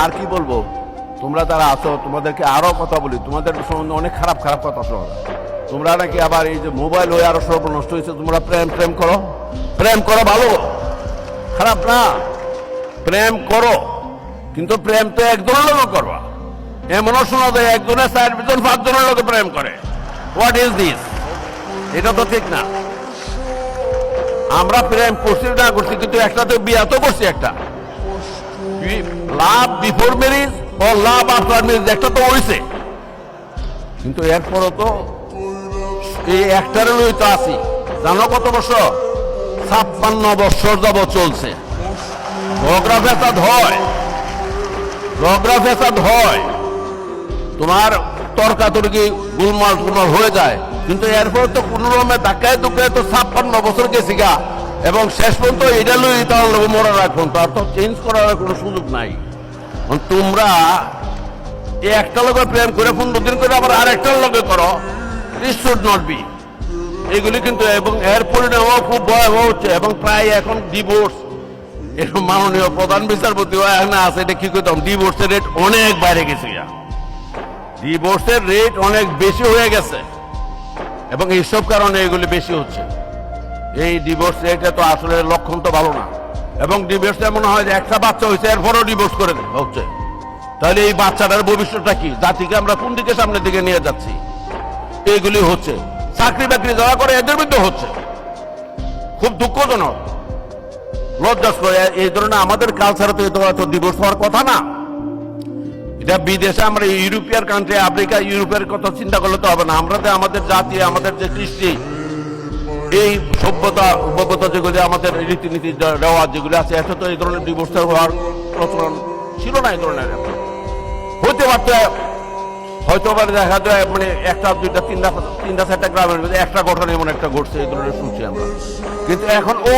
আর কি বলবো, তোমরা যারা আছো তোমাদেরকে আরো কথা বলি, তোমাদের সম্বন্ধে অনেক খারাপ খারাপ কথা শোনা যায়। তোমরা নাকি আবার এই যে মোবাইল হয়ে আরো সব নষ্ট হয়েছে, তোমরা প্রেম প্রেম করো, প্রেম করো, ভালো, খারাপ না, প্রেম করো, কিন্তু প্রেম তো একজনের লোক করবা। এমনও শোনা যায় একজনের 4-5 জনের লোকে প্রেম করে। What is this? এটা তো ঠিক না। আমরা প্রেম করছি না করছি, কিন্তু একটাতে বিয়া তো করছি, একটা লাভ বিফোর ম্যারেজ ও লাভ আফটার ম্যারেজ একটা তো হয়েছে, কিন্তু এরপরও তো এই একটার লই তো আছি। জানো কত বছর? 56 বছর যাবত চলছে। ঝগড়া ফেসাদ হয়, ঝগড়া ফেসাদ হয়, তোমার তর্কাতর্কি গুলমাল টুলমাল হয়ে যায়, কিন্তু এরপর তো কোন রকমের ধাক্কায় ধুক্কায় তো 56 বছর গেছি গা, এবং শেষ পর্যন্ত এটা লই তার লোক মরা রাখুন, তার তো চেঞ্জ করার কোনো সুযোগ নাই। তোমরা একটা লোকে প্রেম করে 15 দিন করে আবার আরেকটার লোকে করো, দিস শুড নট বি। এগুলি কিন্তু, এবং এর পরিণামও খুব ভয়াবহ হচ্ছে, এবং প্রায় এখন ডিভোর্স, এরকম মাননীয় প্রধান বিচারপতি এখানে আছে, এটা কি করতাম, ডিভোর্সের রেট অনেক বাইরে গেছে, ডিভোর্সের রেট অনেক বেশি হয়ে গেছে, এবং এইসব কারণে এগুলি বেশি হচ্ছে। এই ডিভোর্স রেটে তো আসলে লক্ষণ তো ভালো না, এবং ডিভোর্স এমন হয় যে একটা বাচ্চা হয়েছে এরপরও ডিভোর্স করে হচ্ছে। তাহলে এই বাচ্চাটার ভবিষ্যৎটা কি? জাতিকে আমরা কোন দিকে সামনের দিকে নিয়ে যাচ্ছি? এইগুলি হচ্ছে। চাকরি বাকরি যারা করে এদের মধ্যে হচ্ছে, খুব দুঃখজনক, লজ্জাস্কর। এই ধরনের আমাদের কালচারে তো এত ডিভোর্স হওয়ার কথা না। এটা বিদেশে, আমরা ইউরোপিয়ান কান্ট্রি, আফ্রিকা, ইউরোপের কথা চিন্তা করলে তো হবে না। আমরা তো আমাদের জাতি, আমাদের যে কৃষ্টি, এই সভ্যতা উপভ্যতা যেগুলি, আমাদের রীতিনীতি রেওয়াজ যেগুলি আছে, এত তো এই ধরনের ডিভোর্স হওয়ার প্রচলন ছিল না। এই ধরনের হইতে পারত, হয়তো আবার দেখা যায় মানে 1-2-3-4টা গ্রামের মধ্যে একটা ঘটনা এমন একটা ঘটছে, এই ধরনের শুনছি আমরা, কিন্তু এখন ও